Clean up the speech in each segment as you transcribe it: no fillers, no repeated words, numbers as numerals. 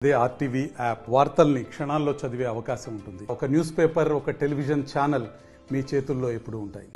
అదే RTV app వార్తల్ని క్షణాల్లో చదివే అవకాశం ఉంటుంది. ఒక న్యూస్ పేపర్, ఒక టెలివిజన్ ఛానల్ మీ చేతుల్లో ఎప్పుడూ ఉంటాయి.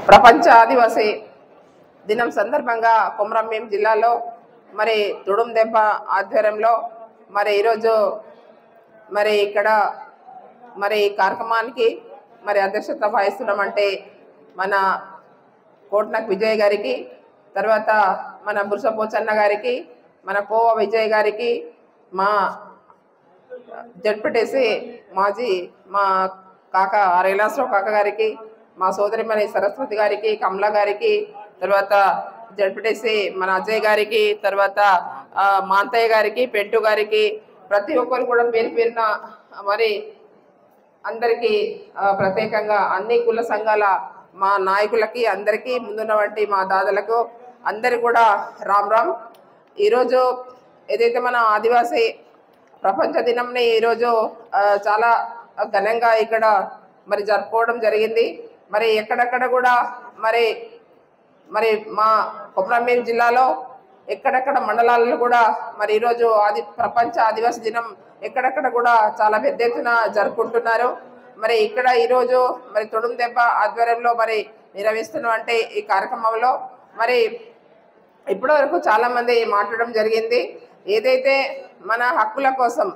ప్రపంచ ఆదివాసీ దినం సందర్భంగా కొమరంభీం జిల్లాలో మరి తుడుందెబ్బ ఆధ్వర్యంలో మరి ఈరోజు మరి ఇక్కడ మరి కార్యక్రమానికి మరి అధ్యక్షత వహిస్తున్నామంటే మన కోట్నక్ విజయ్ గారికి, తర్వాత మన బుర్సపోచన్న గారికి, మన కోవ విజయ్ గారికి, మా జడ్పీటీసీ మాజీ మా కాక రైలాసరావు కాక గారికి, మా సోదరిమణి సరస్వతి గారికి, కమలా గారికి, తర్వాత జడ్పీటీసీ మన అజయ్ గారికి, తర్వాత మాంతయ్య గారికి, పెట్టు గారికి, ప్రతి ఒక్కరు కూడా పేరు పేరున మరి అందరికీ ప్రత్యేకంగా అన్ని కుల సంఘాల మా నాయకులకి అందరికీ ముందున్నటువంటి మా దాదాలకు అందరి కూడా రామ్ రామ్. ఈరోజు ఏదైతే మన ఆదివాసీ ప్రపంచ దినంని ఈరోజు చాలా ఘనంగా ఇక్కడ మరి జరుపుకోవడం జరిగింది. మరి ఎక్కడెక్కడ కూడా మరి మరి మా కొమరంభీం జిల్లాలో ఎక్కడెక్కడ మండలాల్లో కూడా మరి ఈరోజు ప్రపంచ ఆదివాసీ దినం ఎక్కడెక్కడ కూడా చాలా పెద్ద ఎత్తున జరుపుకుంటున్నారు. మరి ఇక్కడ ఈరోజు మరి తుడుందెబ్బ ఆధ్వర్యంలో మరి నిర్వహిస్తున్నటువంటి ఈ కార్యక్రమంలో మరి ఇప్పటి వరకు చాలా మంది మాట్లాడడం జరిగింది. ఏదైతే మన హక్కుల కోసం,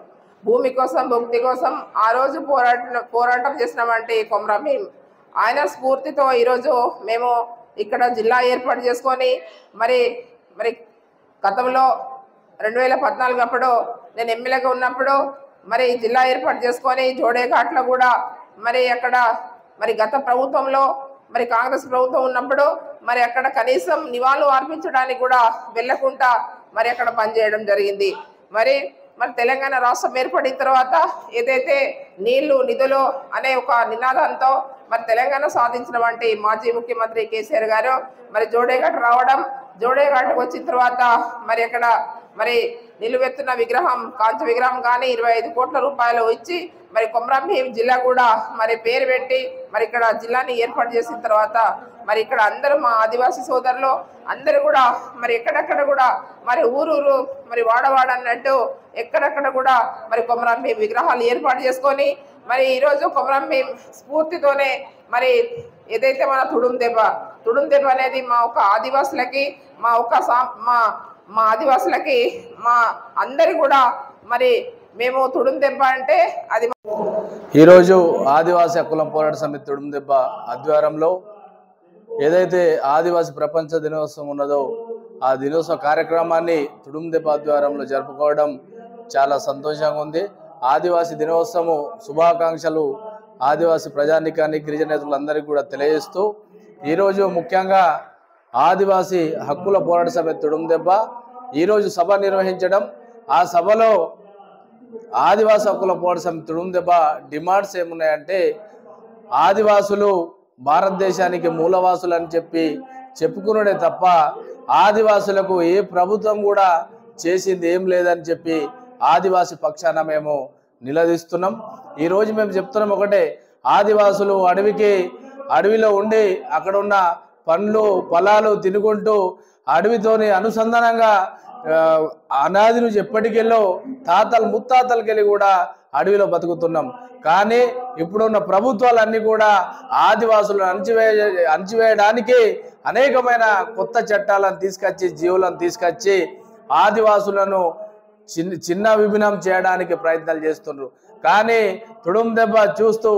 భూమి కోసం, భుక్తి కోసం ఆ రోజు పోరాటం చేసినామంటే కొమరంభీం ఆయన స్ఫూర్తితో ఈరోజు మేము ఇక్కడ జిల్లా ఏర్పాటు చేసుకొని మరి మరి గతంలో 2014 అప్పుడు నేను ఎమ్మెల్యేగా ఉన్నప్పుడు మరి జిల్లా ఏర్పాటు చేసుకొని జోడేఘాట్లో కూడా మరి అక్కడ మరి గత ప్రభుత్వంలో మరి కాంగ్రెస్ ప్రభుత్వం ఉన్నప్పుడు మరి అక్కడ కనీసం నివాళులు అర్పించడానికి కూడా వెళ్ళకుండా మరి అక్కడ పనిచేయడం జరిగింది. మరి తెలంగాణ రాష్ట్రం ఏర్పడిన తర్వాత ఏదైతే నీళ్లు నిధులు అనే ఒక నినాదంతో మరి తెలంగాణ సాధించిన వంటి మాజీ ముఖ్యమంత్రి కేసీఆర్ గారు మరి జోడేఘాట్ రావడం, జోడేఘాట్కి వచ్చిన తర్వాత మరి అక్కడ మరి నిలువెత్తున విగ్రహం, కాంచ విగ్రహం కానీ 25 కోట్ల రూపాయలు ఇచ్చి మరి కొమరంభీం జిల్లా కూడా మరి పేరు పెట్టి మరి ఇక్కడ జిల్లాని ఏర్పాటు చేసిన తర్వాత మరి ఇక్కడ అందరూ మా ఆదివాసీ సోదరులు అందరూ కూడా మరి ఎక్కడెక్కడ కూడా మరి ఊరూరు మరి వాడవాడ అన్నట్టు ఎక్కడెక్కడ కూడా మరి కొమరంభీం విగ్రహాలు ఏర్పాటు చేసుకొని మరి ఈరోజు కొమరంభీం స్ఫూర్తితోనే మరి ఏదైతే మన తుడుందెబ్బ అనేది మా ఒక ఆదివాసులకి మా ఆదివాసులకి మా అందరి కూడా మరి మేము తుడుందెబ్బ అంటే అది. ఈరోజు ఆదివాసీ హక్కుల పోరాట సమితి తుడుందెబ్బ ఆధ్వర్యంలో ఏదైతే ఆదివాసీ ప్రపంచ దినోత్సవం ఉన్నదో ఆ దినోత్సవ కార్యక్రమాన్ని తుడుందెబ్బ ఆధ్వర్యంలో జరుపుకోవడం చాలా సంతోషంగా ఉంది. ఆదివాసీ దినోత్సవం శుభాకాంక్షలు ఆదివాసీ ప్రజానికానికి, గిరిజనేతలందరికీ కూడా తెలియజేస్తూ ఈరోజు ముఖ్యంగా ఆదివాసీ హక్కుల పోరాట సమితి తుడుందెబ్బ ఈరోజు సభ నిర్వహించడం, ఆ సభలో ఆదివాసీ హక్కుల పోరాట సమితి తుడుందెబ్బ డిమాండ్స్ ఏమున్నాయంటే ఆదివాసులు భారతదేశానికి మూలవాసులు అని చెప్పుకునే తప్ప ఆదివాసులకు ఏ ప్రభుత్వం కూడా చేసింది ఏం లేదని చెప్పి ఆదివాసీ పక్షాన మేము నిలదీస్తున్నాం. ఈరోజు మేము చెప్తున్నాం ఒకటే, ఆదివాసులు అడవిలో ఉండి అక్కడ ఉన్న పండ్లు ఫలాలు తినుకుంటూ అడవితోని అనుసంధానంగా అనాది నుంచి ఎప్పటికెళ్ళో తాతలు ముత్తాతలకెళ్ళి కూడా అడవిలో బతుకుతున్నాం. కానీ ఇప్పుడున్న ప్రభుత్వాలన్నీ కూడా ఆదివాసులను అణచివేయడానికి అనేకమైన కొత్త చట్టాలను తీసుకొచ్చి జీవులను తీసుకొచ్చి ఆదివాసులను చిన్న విభిన్నం చేయడానికి ప్రయత్నాలు చేస్తున్నారు. కానీ తుడుం దెబ్బ చూస్తూ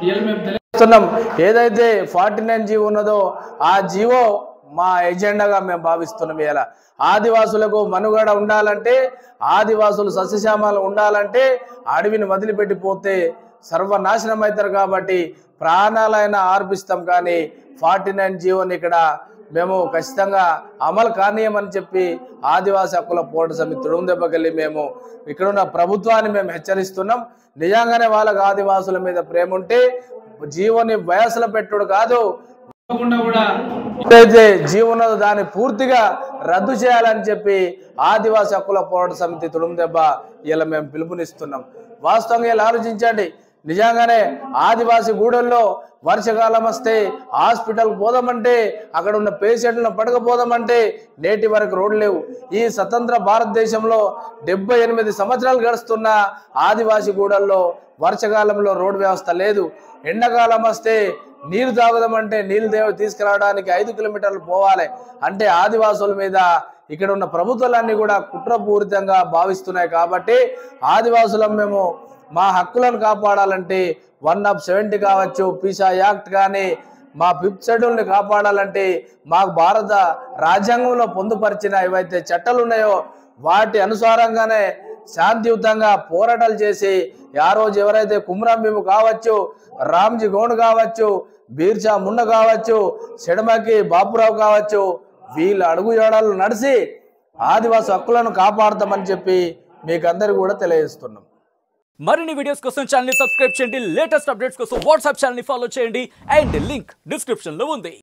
మేము తెలియజేస్తున్నాం, ఏదైతే 49 జీవో ఉన్నదో ఆ జీవో మా ఎజెండాగా మేము భావిస్తున్నాం. ఇలా ఆదివాసులకు మనుగడ ఉండాలంటే, ఆదివాసులు సస్యశ్యామలు ఉండాలంటే అడవిని వదిలిపెట్టిపోతే సర్వనాశనం అవుతారు. కాబట్టి ప్రాణాలైనా అర్పిస్తాం. కానీ 49 జీవోని ఇక్కడ మేము ఖచ్చితంగా అమలు కానీయమని చెప్పి ఆదివాసీ హక్కుల పోరాట సమితి తుడుం దెబ్బకెళ్ళి మేము ఇక్కడున్న ప్రభుత్వాన్ని మేము హెచ్చరిస్తున్నాం. నిజంగానే వాళ్ళకు ఆదివాసుల మీద ప్రేమ ఉంటే జీవోని వయసులో పెట్టుడు కాదు, కూడా ఏదైతే జీవో ఉన్నదో దాన్ని పూర్తిగా రద్దు చేయాలని చెప్పి ఆదివాసీ హక్కుల పోరాట సమితి తుడుం దెబ్బ ఇలా మేము పిలుపునిస్తున్నాం. వాస్తవంగా ఇలా ఆలోచించండి, నిజంగానే ఆదివాసీ గూడెల్లో వర్షాకాలం వస్తే హాస్పిటల్ పోదామంటే, అక్కడ ఉన్న పేషెంట్లను పడకపోదామంటే నేటి వరకు రోడ్లు లేవు. ఈ స్వతంత్ర భారతదేశంలో 78 సంవత్సరాలు గడుస్తున్న ఆదివాసీ గూడల్లో వర్షాకాలంలో రోడ్డు వ్యవస్థ లేదు. ఎండాకాలం వస్తే నీరు తాగుదామంటే నీళ్ళు తీసుకురావడానికి 5 కిలోమీటర్లు పోవాలి. అంటే ఆదివాసుల మీద ఇక్కడ ఉన్న ప్రభుత్వాలన్నీ కూడా కుట్రపూరితంగా భావిస్తున్నాయి. కాబట్టి ఆదివాసులం మేము మా హక్కులను కాపాడాలంటే 1/70 కావచ్చు, పీసా యాక్ట్ కానీ మా 5th షెడ్యూల్ని కాపాడాలంటే మాకు భారత రాజ్యాంగంలో పొందుపరిచిన ఏవైతే చట్టాలు ఉన్నాయో వాటి అనుసారంగానే శాంతియుతంగా పోరాటాలు చేసి ఆ రోజు ఎవరైతే కుమ్రాం భీము కావచ్చు, రామ్జీ గౌండ్ కావచ్చు, బీర్చా ముండ కావచ్చు, సెడమకి బాపురావు కావచ్చు, వీళ్ళ అడుగు జాడలు నడిచి ఆదివాసి హక్కులను కాపాడతామని చెప్పి మీకు అందరికీ కూడా తెలియజేస్తున్నాం. మరిన్ని వీడియోస్ కోసం ఛానల్ ని సబ్స్క్రైబ్ చేయండి, లేటెస్ట్ అప్డేట్స్ కోసం వాట్సాప్ ఛానల్ ని ఫాలో చేయండి అండ్ లింక్ డిస్క్రిప్షన్ లో ఉంది.